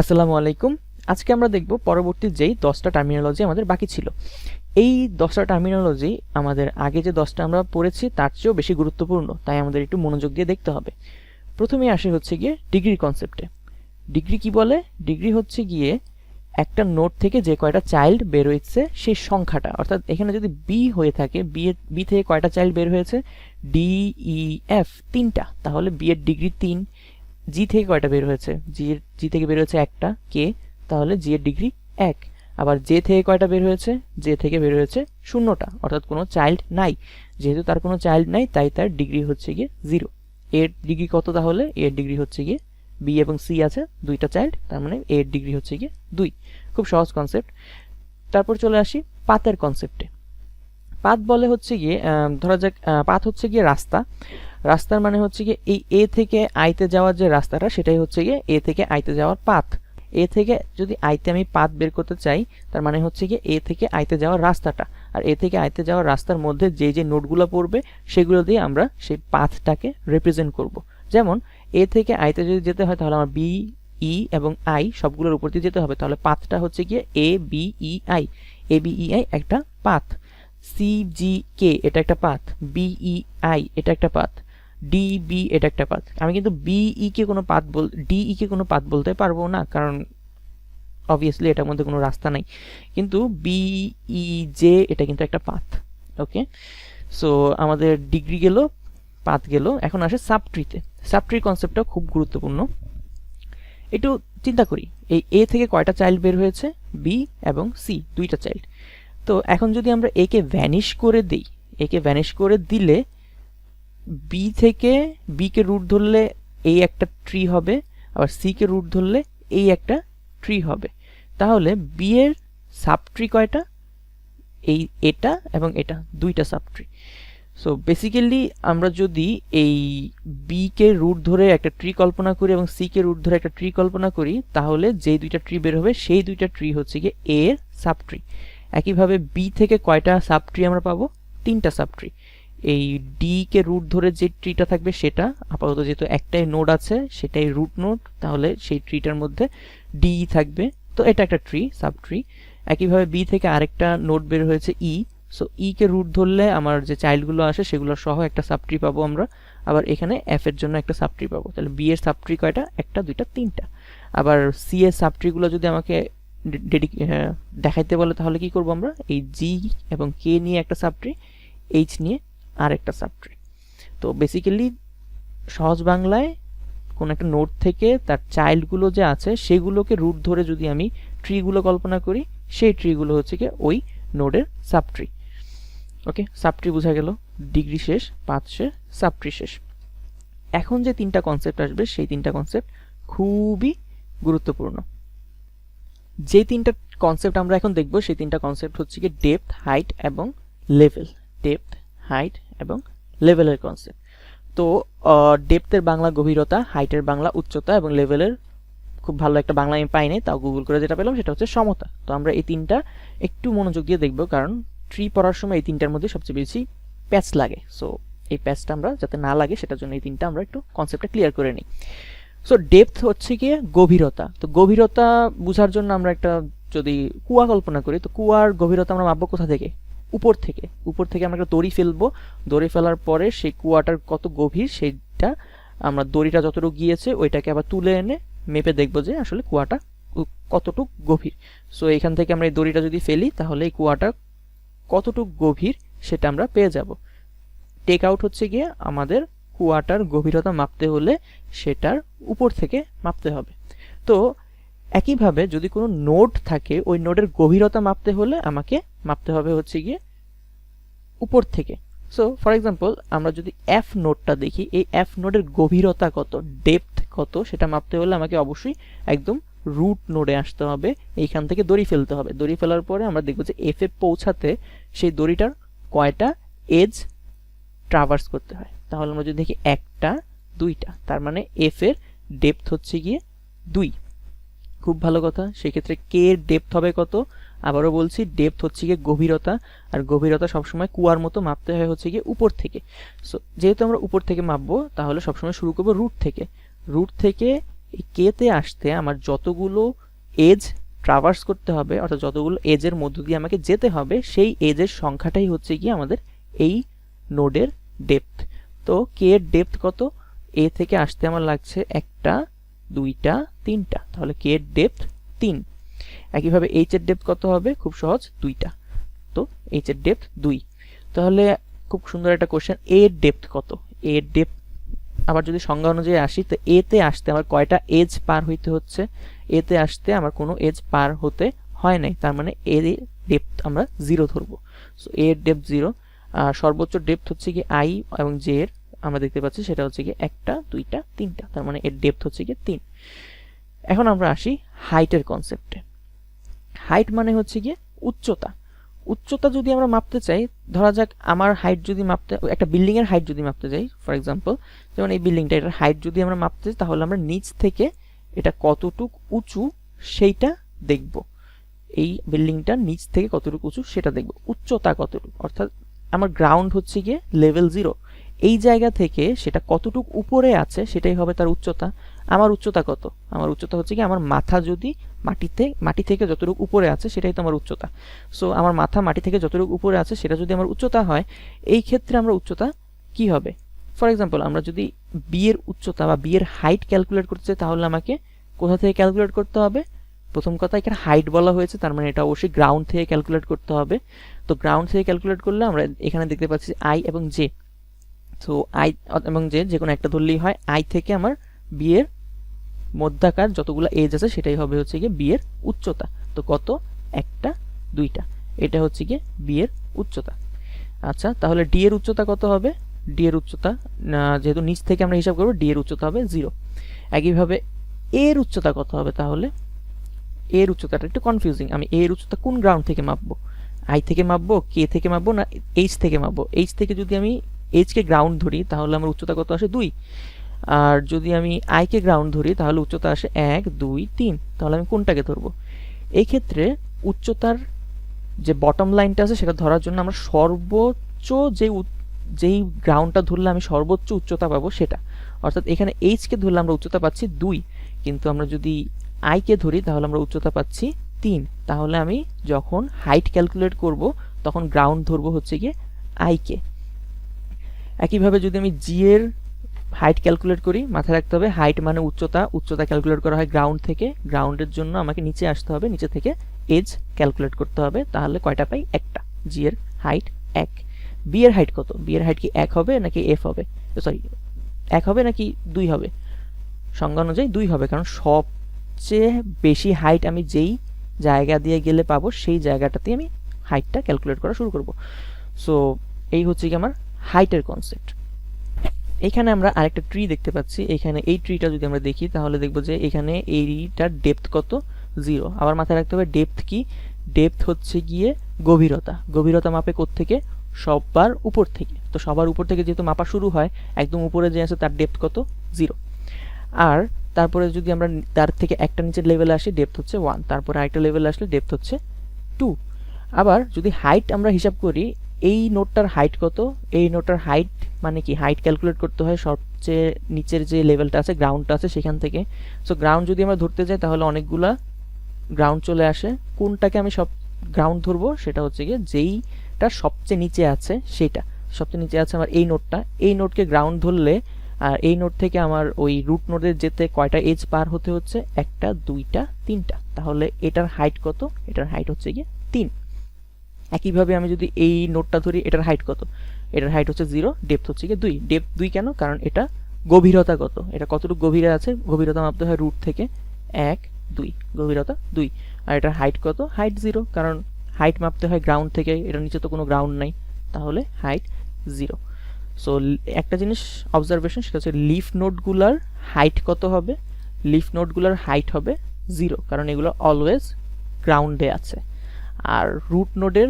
আসসালামু আলাইকুম। আজকে আমরা দেখব পরবর্তী যেই 10টা টার্মিনোলজি আমাদের বাকি ছিল। এই 10টা টার্মিনোলজি আমাদের আগে যে 10টা আমরা পড়েছি তার চেয়েও বেশি গুরুত্বপূর্ণ, তাই আমাদের একটু মনোযোগ দিয়ে দেখতে হবে। প্রথমেই আসে হচ্ছে গিয়ে ডিগ্রির কনসেপ্টে। ডিগ্রি কি বলে? ডিগ্রি হচ্ছে গিয়ে একটা নোড থেকে যে কয়টা চাইল্ড বের হয়েছে সেই সংখ্যাটা, অর্থাৎ এখানে যদি বি হয়ে থাকে, বি থেকে কয়টা চাইল্ড বের হয়েছে, ডি ই এফ তিনটা, তাহলে বি এর ডিগ্রি 3। জি থেকে কয়টা বের হয়েছে, জি থেকে বের হয়েছে একটা, কে, তাহলে জি এর ডিগ্রি 1। আবার জে থেকে কয়টা বের হয়েছে, জে থেকে বের হয়েছে শূন্যটা, অর্থাৎ কোনো চাইল্ড নাই। যেহেতু তার কোনো চাইল্ড নাই তাই তার ডিগ্রি হচ্ছে গিয়ে 0। এর ডিগ্রি কত? তাহলে এর ডিগ্রি হচ্ছে গিয়ে বি এবং সি আছে দুইটা চাইল্ড, তার মানে এর ডিগ্রি হচ্ছে গিয়ে 2। খুব সহজ কনসেপ্ট। তারপর চলে আসি পাথের কনসেপ্টে। পাথ বলে হচ্ছে গিয়ে ধরা যাক পাথ হচ্ছে গিয়ে রাস্তা। রাস্তার মানে হচ্ছে গিয়ে এই এ থেকে আইতে যাওয়ার যে রাস্তাটা সেটাই হচ্ছে গিয়ে এ থেকে আইতে যাওয়ার পাথ। এ থেকে যদি আইতে আমি পাথ বের করতে চাই, তার মানে হচ্ছে গিয়ে এ থেকে আইতে যাওয়ার রাস্তাটা, আর এ থেকে আইতে যাওয়ার রাস্তার মধ্যে যে যে নোডগুলো পড়বে সেগুলো দিয়ে আমরা সেই পাথটাকে রিপ্রেজেন্ট করব। যেমন এ থেকে আইতে যদি যেতে হয় তাহলে আমার বি, ই এবং আই সবগুলোর উপর দিয়ে যেতে হবে, তাহলে পাথটা হচ্ছে গিয়ে A B E I. A B E I একটা পাথ। সি জি কে এটা একটা পাথ। বি ই আই এটা একটা পাথ। ডি বি এটা একটা পাথ। আমি কিন্তু বিই কে কোনো পাথ ডিই কে কোনো পাথ বলতে পারবো না, কারণ অবভিয়াসলি এটার মধ্যে কোনো রাস্তা নাই। কিন্তু বিই জে এটা কিন্তু একটা পাথ। ওকে, সো আমাদের ডিগ্রি গেল, পাথ গেল। এখন আসে সাবট্রিতে। সাবট্রি কনসেপ্টটা খুব গুরুত্বপূর্ণ। একটু চিন্তা করি, এই এ থেকে কয়টা চাইল্ড বের হয়েছে, বি এবং সি দুইটা চাইল্ড। তো এখন যদি আমরা এ কে ভ্যানিশ করে দিই, এ কে ভ্যানিশ করে দিলে বি থেকে বি কে রুট ধরলে এই একটা ট্রি হবে, আবার সি কে রুট ধরলে এই একটা ট্রি হবে। তাহলে বি এর সাবট্রি কয়টা? এই এটা এবং এটা দুইটা সাবট্রি। সো বেসিক্যালি আমরা যদি এই বি কে রুট ধরে একটা ট্রি কল্পনা করি এবং সি কে রুট ধরে একটা ট্রি কল্পনা করি, তাহলে যেই দুইটা ট্রি বের হবে সেই দুইটা ট্রি হচ্ছে গিয়ে এ এর সাবট্রি। একইভাবে বি থেকে কয়টা সাবট্রি আমরা পাবো? তিনটা সাবট্রি। এই ডি কে রুট ধরে যে ট্রিটা থাকবে সেটা, আপাতত যেহেতু একটাই নোড আছে সেটাই রুট নোড, তাহলে সেই ট্রিটার মধ্যে ডি থাকবে, তো এটা একটা ট্রি, সাব ট্রি। একইভাবে বি থেকে আরেকটা নোড বের হয়েছে ই, সো ই কে রুট ধরলে আমার যে চাইল্ডগুলো আসে সেগুলো সহ একটা সাব ট্রি পাবো আমরা। আবার এখানে এফ এর জন্য একটা সাব ট্রি পাবো। তাহলে বি এর সাব ট্রি কয়টা? একটা, দুইটা, তিনটা। আবার সি এর সাব ট্রিগুলো যদি আমাকে দেখাইতে বলে তাহলে কি করবো আমরা? এই জি এবং কে নিয়ে একটা সাব ট্রি, এইচ নিয়ে আর একটা সাবট্রি। তো বেসিক্যালি সহজ বাংলায় কোন একটা নোড থেকে তার চাইল্ডগুলো যে আছে সেগুলোকে রুট ধরে যদি আমি ট্রিগুলো কল্পনা করি, সেই ট্রিগুলো হচ্ছে কি ওই নোডের সাবট্রি। ওকে, সাবট্রি বোঝা গেল। ডিগ্রি শেষ, পাথ শেষ, সাবট্রি শেষ। এখন যে তিনটা কনসেপ্ট আসবে সেই তিনটা কনসেপ্ট খুবই গুরুত্বপূর্ণ। যে তিনটা কনসেপ্ট আমরা এখন দেখব সেই তিনটা কনসেপ্ট হচ্ছে কি ডেপথ, হাইট এবং লেভেল। ডেপথ, হাইট এবং লেভেলের কনসেপ্ট। তো ডেপথের বাংলা গভীরতা, হাইটের বাংলা উচ্চতা এবং লেভেলের খুব ভালো একটা বাংলা আমি পাই নাই, তাও গুগল করে যেটা পেলাম সেটা হচ্ছে সমতা। তো আমরা এই তিনটা একটু মনোযোগ দিয়ে দেখব, কারণ ট্রি পড়ার সময় এই তিনটার মধ্যে সবচেয়ে বেশি প্যাচ লাগে। সো এই প্যাচটা আমরা যাতে না লাগে সেটার জন্য এই তিনটা আমরা একটু কনসেপ্টটা ক্লিয়ার করে নিই। সো ডেপথ হচ্ছে গিয়ে গভীরতা। তো গভীরতা বোঝার জন্য আমরা একটা যদি কুয়া কল্পনা করি, তো কুয়ার গভীরতা আমরা মাপবো কোথা থেকে? উপর থেকে। উপর থেকে আমরা একটা দড়ি ফেলবো, দড়ি ফেলার পরে সেই কুয়াটার কত গভীর সেইটা আমরা দড়িটা যতটুকু গিয়েছে ওইটাকে আবার তুলে এনে মেপে দেখবো যে আসলে কুয়াটা কতটুকু গভীর। সো এখান থেকে আমরা এই দড়িটা যদি ফেলি তাহলে এই কুয়াটা কতটুকু গভীর সেটা আমরা পেয়ে যাব। টেক আউট হচ্ছে গিয়ে আমাদের কুয়াটার গভীরতা মাপতে হলে সেটার উপর থেকে মাপতে হবে। তো একইভাবে যদি কোনো নোড থাকে ওই নোডের গভীরতা মাপতে হলে আমাকে মাপতে হবে হচ্ছে গিয়ে উপর থেকে। সো ফর এক্সাম্পল আমরা যদি এফ নোডটা দেখি, এই এফ নোডের গভীরতা কত, ডেপথ কত, সেটা মাপতে হলে আমাকে অবশ্যই একদম রুট নোডে আসতে হবে, এইখান থেকে দড়ি ফেলতে হবে। দড়ি ফেলার পরে আমরা দেখব যে এফ এ পৌঁছাতে সেই দড়িটার কয়টা এজ ট্রাভার্স করতে হয়। তাহলে আমরা যদি দেখি একটা, দুইটা, তার মানে এফ এর ডেপথ হচ্ছে গিয়ে 2। খুব ভালো কথা। সেক্ষেত্রে কে এর ডেপথ হবে কত? আবারও বলছি, ডেপথ হচ্ছে গিয়ে গভীরতা, আর গভীরতা সবসময় কুয়ার মতো মাপতে হয় হচ্ছে গিয়ে উপর থেকে। সো যেহেতু আমরা উপর থেকে মাপবো তাহলে সবসময় শুরু করবো রুট থেকে। রুট থেকে এই কে তে আসতে আমার যতগুলো এজ ট্রাভার্স করতে হবে, অর্থাৎ যতগুলো এজের মধ্য দিয়ে আমাকে যেতে হবে, সেই এজের সংখ্যাটাই হচ্ছে গিয়ে আমাদের এই নোডের ডেপথ। তো কে এর ডেপথ কত? এ থেকে আসতে আমার লাগছে 1টা 2টা 3টা, তাহলে কে এর ডেপথ 3। একইভাবে এইচ এর ডেপথ কত হবে? খুব সহজ, 2টা, তো এইচ এর ডেপথ 2। তাহলে খুব সুন্দর একটা কোশ্চেন, এ এর ডেপথ কত? এ এর ডেপথ আবার যদি সংজ্ঞা অনুযায়ী আসি, তো এ তে আসতে আমার কয়টা এজ পার হইতে হচ্ছে? এ তে আসতে আমার কোনো এজ পার হতে হয় নাই, তার মানে এর ডেপথ আমরা 0 ধরবো। সো এ এর ডেপথ 0। আর সর্বোচ্চ ডেপথ হচ্ছে কি আই এবং জে এর, আমরা দেখতে পাচ্ছি সেটা হচ্ছে কি 1টা 2টা 3টা, তার মানে এর ডেপথ হচ্ছে কি 3। এখন আমরা আসি হাইটের কনসেপ্টে। হাইট মানে হচ্ছে গিয়ে উচ্চতা। উচ্চতা যদি আমরা মাপতে চাই, ধরা যাক আমার হাইট যদি মাপতে, একটা বিল্ডিং এর হাইট যদি মাপতে যাই, ফর এক্সাম্পল যেমন এই বিল্ডিংটা, এটার হাইট যদি আমরা মাপতে চাই, তাহলে আমরা নিচ থেকে এটা কতটুক উঁচু সেইটা দেখব। এই বিল্ডিংটা নিচ থেকে কতটুকু উঁচু সেটা দেখব। উচ্চতা কতটুকু, অর্থাৎ আমার গ্রাউন্ড হচ্ছে গিয়ে লেভেল 0, এই জায়গা থেকে সেটা কতটুকু উপরে আছে সেটাই হবে তার উচ্চতা। আমার উচ্চতা কত? আমার উচ্চতা হচ্ছে কি আমার মাথা যদি মাটি থেকে যতটুকু উপরে আছে সেটাই তো আমার উচ্চতা। সো আমার মাথা মাটি থেকে যতটুকু উপরে আছে সেটা যদি আমার উচ্চতা হয়, এই ক্ষেত্রে আমরা উচ্চতা কি হবে? ফর এক্সাম্পল আমরা যদি বি এর উচ্চতা বা বি এর হাইট ক্যালকুলেট করতে চাই, তাহলে আমাকে কোথা থেকে ক্যালকুলেট করতে হবে? প্রথম কথা, এখানে হাইট বলা হয়েছে, তার মানে এটা অবশ্যই গ্রাউন্ড থেকে ক্যালকুলেট করতে হবে। তো গ্রাউন্ড থেকে ক্যালকুলেট করলে আমরা এখানে দেখতে পাচ্ছি আই এবং জে। তো আই এবং জে যে কোনো একটা ধরলেই হয়। আই থেকে আমার বি এর মধ্যাকার যতগুলো এজ আছে সেটাই হবে হচ্ছে গিয়ে বি এর উচ্চতা। তো কত? 1টা 2টা, এটা হচ্ছে গিয়ে বি এর উচ্চতা। আচ্ছা, তাহলে ডি এর উচ্চতা কত হবে? ডি এর উচ্চতা, যেহেতু নিচ থেকে আমরা হিসাব করবো, ডি এর উচ্চতা হবে 0। একইভাবে এর উচ্চতা কত হবে? তাহলে এর উচ্চতাটা একটু কনফিউজিং, আমি এর উচ্চতা কোন গ্রাউন্ড থেকে মাপবো? আই থেকে মাপবো, কে থেকে মাপবো, না এইচ থেকে মাপবো? এইচ থেকে যদি আমি এইচ কে গ্রাউন্ড ধরি, তাহলে আমার উচ্চতা কত আসে? 2। আর যদি আমি আই কে গ্রাউন্ড ধরি, তাহলে উচ্চতা আসে 1 2 3। তাহলে আমি কোনটাকে ধরবো? এই ক্ষেত্রে উচ্চতার যে বটম লাইনটা আছে সেটা ধরার জন্য আমরা সর্বোচ্চ যেই গ্রাউন্ডটা ধরলে আমি সর্বোচ্চ উচ্চতা পাবো সেটা, অর্থাৎ এখানে এইচ কে ধরলে আমরা উচ্চতা পাচ্ছি 2, কিন্তু আমরা যদি আই কে ধরি তাহলে আমরা উচ্চতা পাচ্ছি 3। তাহলে আমি যখন হাইট ক্যালকুলেট করব তখন গ্রাউন্ড ধরবো হচ্ছে গিয়ে আই কে। একইভাবে যদি আমি জি এর হাইট ক্যালকুলেট করি, মাথায় রাখতে হবে হাইট মানে উচ্চতা, উচ্চতা ক্যালকুলেট করা হয় গ্রাউন্ড থেকে। গ্রাউন্ডের জন্য আমাকে নিচে আসতে হবে, নিচে থেকে এজ ক্যালকুলেট করতে হবে, তাহলে কয়টা পাই? 1টা। জি এর হাইট 1। বি এর হাইট কত? বি এর হাইট কি 1 হবে নাকি এফ হবে? সরি, 1 হবে নাকি 2 হবে? সংজ্ঞা অনুযায়ী 2 হবে, কারণ সবচেয়ে বেশি হাইট আমি যেই জায়গা দিয়ে গেলে পাবো সেই জায়গাটাতে আমি হাইটটা ক্যালকুলেট করা শুরু করব। সো এই হচ্ছে কি আমার হাইটের কনসেপ্ট। এখানে আমরা আরেকটা ট্রি দেখতে পাচ্ছি। এখানে এই ট্রিটা যদি আমরা দেখি তাহলে দেখবো যে এখানে এইটার ডেপথ কত? 0। আবার মাথায় রাখতে হবে ডেপথ কি? ডেপথ হচ্ছে গিয়ে গভীরতা। গভীরতা মাপে কোত্থেকে? সবার উপর থেকে। তো সবার উপর থেকে যেহেতু মাপা শুরু হয়, একদম উপরে যে আছে তার ডেপথ কত? 0। আর তারপরে যদি আমরা তার থেকে একটা নিচের লেভেলে আসি, ডেপথ হচ্ছে 1। তারপরে আরেকটা লেভেলে আসলে ডেপথ হচ্ছে 2। আবার যদি হাইট আমরা হিসাব করি, এই নোটটার হাইট কত? এই নোটটার হাইট মানে কি? হাইট ক্যালকুলেট করতে হয় সবচেয়ে নিচের যে লেভেলটা আছে, গ্রাউন্ডটা আছে সেখান থেকে। সো গ্রাউন্ড যদি আমরা ধরতে যাই তাহলে অনেকগুলা গ্রাউন্ড চলে আসে। কোনটাকে আমি সব গ্রাউন্ড ধরবো? সেটা হচ্ছে গিয়ে যেইটা সবচেয়ে নিচে আছে সেটা। সবচেয়ে নিচে আছে আমার এই নোটটা, এই নোটকে গ্রাউন্ড ধরলে আর এই নোট থেকে আমার ওই রুট নোডের যেতে কয়টা এজ পার হতে হচ্ছে? 1টা 2টা 3টা। তাহলে এটার হাইট কত? এটার হাইট হচ্ছে গিয়ে 3। একইভাবে আমি যদি এই নোটটা ধরি, এটার হাইট কত? এটার হাইট হচ্ছে 0, ডেপথ হচ্ছে গিয়ে 2। ডেপথ 2 কেন? কারণ এটা গভীরতা কত? এটা কতটুকু গভীরে আছে? গভীরতা মাপতে হয় রুট থেকে 1 2, গভীরতা 2। আর এটার হাইট কত? হাইট 0, কারণ হাইট মাপতে হয় গ্রাউন্ড থেকে, এটার নিচে তো কোনো গ্রাউন্ড নাই, তাহলে হাইট 0। সো একটা জিনিস অবজারভেশন, সেটা হচ্ছে লিফ নোডগুলার হাইট কত হবে? লিফ নোডগুলার হাইট হবে 0, কারণ এগুলো অলওয়েজ গ্রাউন্ডে আছে। আর রুট নোডের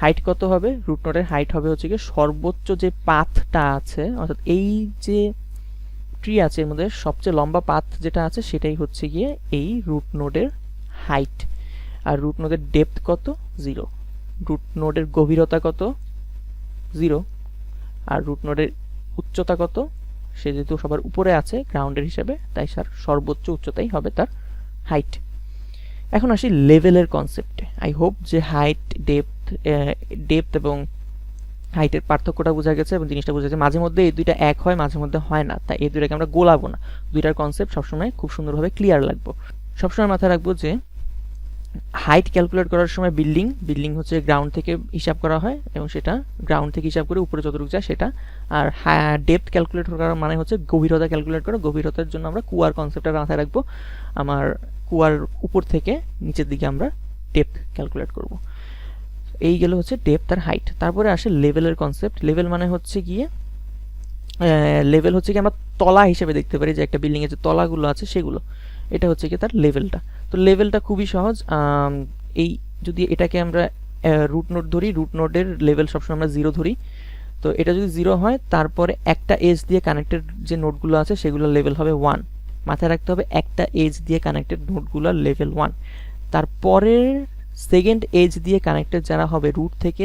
হাইট কত হবে? রুট নোডের হাইট হবে হচ্ছে গিয়ে সর্বোচ্চ যে পাথটা আছে, অর্থাৎ এই যে ট্রি আছে এর মধ্যে সবচেয়ে লম্বা পাথ যেটা আছে সেটাই হচ্ছে গিয়ে এই রুট নোডের হাইট। আর রুট নোডের ডেপথ কত? 0। রুট নোডের গভীরতা কত? 0। আর রুট নোডের উচ্চতা কত? সে যেহেতু সবার উপরে আছে গ্রাউন্ডের হিসেবে, তাই সর্বোচ্চ উচ্চতাই হবে তার হাইট। এখন আসি লেভেলের কনসেপ্টে। আই হোপ যে হাইট, ডেপথ এবং হাইটের পার্থক্যটা বোঝা গেছে এবং জিনিসটা বোঝা গেছে। মাঝে মধ্যে এই দুইটা এক হয়, মাঝে মধ্যে হয় না, তাই এই দুইটাকে আমরা গোলাবো না। দুইটার কনসেপ্ট সবসময় খুব সুন্দরভাবে ক্লিয়ার লাগবো। সবসময় মাথায় রাখবো যে হাইট ক্যালকুলেট করার সময় বিল্ডিং হচ্ছে গ্রাউন্ড থেকে হিসাব করা হয় এবং সেটা গ্রাউন্ড থেকে হিসাব করে উপরে যতটুকু যায় সেটা। আর ডেপথ ক্যালকুলেট করার মানে হচ্ছে গভীরতা ক্যালকুলেট করা। গভীরতার জন্য আমরা কুয়ার কনসেপ্টটা মাথায় রাখবো। আমার কুয়ার উপর থেকে নিচের দিকে আমরা ডেপথ ক্যালকুলেট করব। এই গেল হচ্ছে ডেপথ আর হাইট। তারপরে আসে লেভেলের কনসেপ্ট। লেভেল মানে হচ্ছে গিয়ে আমরা তলা হিসেবে দেখতে পারি যে একটা বিল্ডিং এর যে তলাগুলো আছে সেগুলো, এটা হচ্ছে কি তার লেভেলটা। তো লেভেলটা খুবই সহজ। এই যদি এটাকে আমরা রুট নোড ধরি, রুট নোডের লেভেল সবসময় আমরা 0 ধরি। তো এটা যদি 0 হয়, তারপরে একটা এজ দিয়ে কানেক্টেড যে নোডগুলো আছে সেগুলো লেভেল হবে 1। মাথায় রাখতে হবে একটা এজ দিয়ে কানেক্টেড নোডগুলো লেভেল 1। তারপরের সেকেন্ড এজ দিয়ে কানেক্টেড যারা হবে রুট থেকে,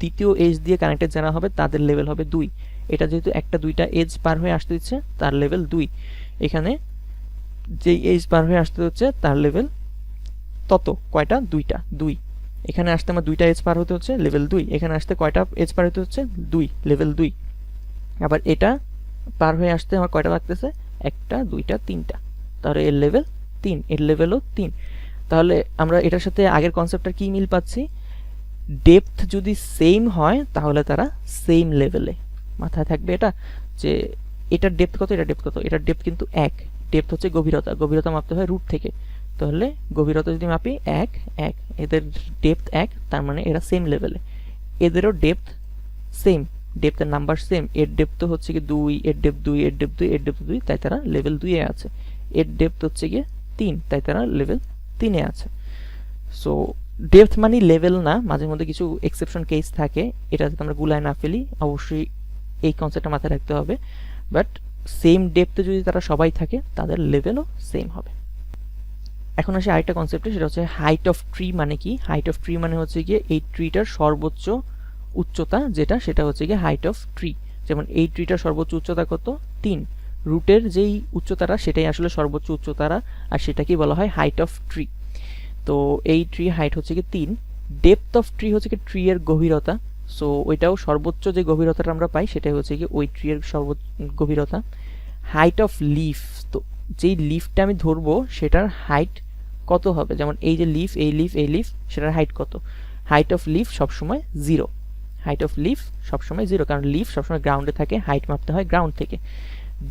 দ্বিতীয় এজ দিয়ে কানেক্টেড যারা হবে তাদের লেভেল হবে 2। এটা যেহেতু একটা দুইটা এজ পার হয়ে আসতে দিচ্ছে, তার লেভেল 2। এখানে যেই এজ পার হয়ে আসতে হচ্ছে তার লেভেল তত কয়টা, 2টা, 2। এখানে আসতে আমার 2টা এজ পার হতে হচ্ছে, লেভেল 2। এখানে আসতে কয়টা এজ পার হতে হচ্ছে, 2, লেভেল 2। আবার এটা পার হয়ে আসতে আমার কয়টা লাগতেছে, 1টা 2টা 3টা, তাহলে এর লেভেল 3, এর লেভেলও 3। তাহলে আমরা এটার সাথে আগের কনসেপ্টটার কি মিল পাচ্ছি, ডেপথ যদি সেম হয় তাহলে তারা সেম লেভেলে। মাথায় থাকবে এটা যে এটার ডেপথ কত, এটার ডেপথ কত। এটার ডেপথ কিন্তু 1। ডেপথ হচ্ছে গভীরতা মাপতে হয় রুট থেকে। তাহলে গভীরতা যদি মাপি 1, এদের ডেপথ 1, তার মানে এরা সেম লেভেলে। এদেরও ডেপথ সেম, ডেপথের নাম্বার সেম। এর ডেপথ হচ্ছে কি 2, এর ডেপথ 2, এর ডেপথ 2, এর ডেপথ 2, তাই তারা লেভেল 2 এ আছে। এর ডেপথ হচ্ছে গিয়ে 3, তাই তারা লেভেল 3 এ আছে। সো ডেপথ মানে লেভেল না, মাঝে মধ্যে কিছু এক্সেপশন কেস থাকে, এটা যাতে আমরা গুলায় না ফেলি, অবশ্যই এই কনসেপ্টটা মাথায় রাখতে হবে। বাট সেম ডেপথে যদি তারা সবাই থাকে তাদের লেভেলও সেম হবে। এখন আসি আরেকটা কনসেপ্টে, সেটা হচ্ছে হাইট অফ ট্রি মানে কি। হাইট অফ ট্রি মানে হচ্ছে গিয়ে এই ট্রিটার সর্বোচ্চ উচ্চতা যেটা, সেটা হচ্ছে গিয়ে হাইট অফ ট্রি। যেমন এই ট্রিটার সর্বোচ্চ উচ্চতা কত, 3। রুটের যেই উচ্চতাটা সেটাই আসলে সর্বোচ্চ উচ্চতারা, আর সেটাকেই বলা হয় হাইট অফ ট্রি। তো এই ট্রি হাইট হচ্ছে কি 3। ডেপথ অফ ট্রি হচ্ছে কি ট্রি এর গভীরতা। সো ওইটাও সর্বোচ্চ যে গভীরতাটা আমরা পাই সেটাই হচ্ছে কি ওই ট্রি এর সর্বোচ্চ গভীরতা। হাইট অফ লিফ, তো যেই লিফটা আমি ধরবো সেটার হাইট কত হবে, যেমন এই যে লিফ, এই লিফ, সেটার হাইট কত। হাইট অফ লিফ সবসময় 0। হাইট অফ লিফ সবসময় 0, কারণ লিফ সবসময় গ্রাউন্ডে থাকে, হাইট মাপতে হয় গ্রাউন্ড থেকে।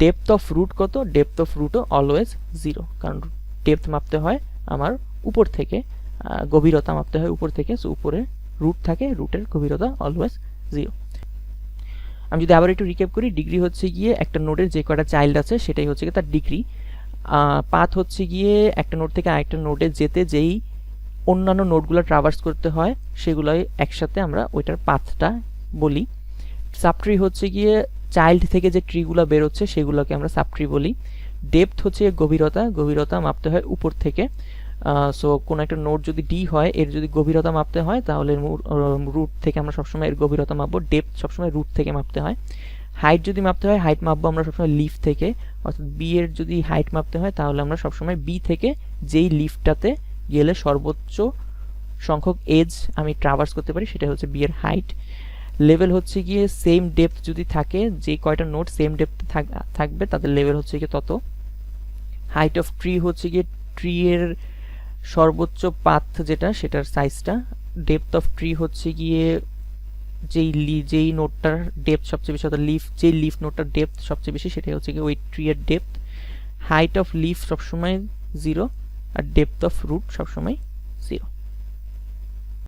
ডেপথ অফ রুট কত, ডেপথ অফ রুটও অলওয়েজ 0, কারণ ডেপথ মাপতে হয় আমার উপর থেকে, গভীরতা মাপতে হয় উপর থেকে। সো উপরে রুট থাকে, রুটের গভীরতা অলওয়েজ 0। আমি যদি আবার একটু রিক্যাপ করি, ডিগ্রি হচ্ছে গিয়ে একটা নোডের যে কয়টা চাইল্ড আছে সেটাই হচ্ছে গিয়ে তার ডিগ্রি। পাথ হচ্ছে গিয়ে একটা নোড থেকে আরেকটা নোডে যেতে যেই অন্যান্য নোডগুলো ট্রাভার্স করতে হয় সেগুলোই একসাথে আমরা ওইটার পাথটা বলি। সাবট্রি হচ্ছে গিয়ে চাইল্ড থেকে যে ট্রিগুলো বেরোচ্ছে সেগুলোকে আমরা সাবট্রি বলি। ডেপথ হচ্ছে গভীরতা মাপতে হয় উপর থেকে। সো কোনো একটা নোড যদি ডি হয়, এর যদি গভীরতা মাপতে হয় তাহলে রুট থেকে আমরা সবসময় এর গভীরতা মাপবো। ডেপথ সবসময় রুট থেকে মাপতে হয়। হাইট যদি মাপতে হয়, হাইট মাপবো আমরা সবসময় লিফ থেকে, অর্থাৎ বি এর যদি হাইট মাপতে হয় তাহলে আমরা সবসময় বি থেকে যেই লিফটাতে গেলে সর্বোচ্চ সংখ্যক এজ আমি ট্রাভার্স করতে পারি সেটা হচ্ছে বি এর হাইট। লেভেল হচ্ছে গিয়ে সেম ডেপথ যদি থাকে, যে কয়টা নোড সেম ডেপথ থাকবে তাদের লেভেল হচ্ছে গিয়ে তত। হাইট অফ ট্রি হচ্ছে গিয়ে ট্রি এর সর্বোচ্চ পাথ যেটা সেটার সাইজটা। ডেপথ অফ ট্রি হচ্ছে গিয়ে যেই নোডটার ডেপথ সবচেয়ে বেশি, অর্থাৎ যেই লিফ নোডটার ডেপথ সবচেয়ে বেশি সেটাই হচ্ছে গিয়ে ওই ট্রি এর ডেপথ। হাইট অফ লিফ সবসময় 0 আর ডেপথ অফ রুট সবসময় 0।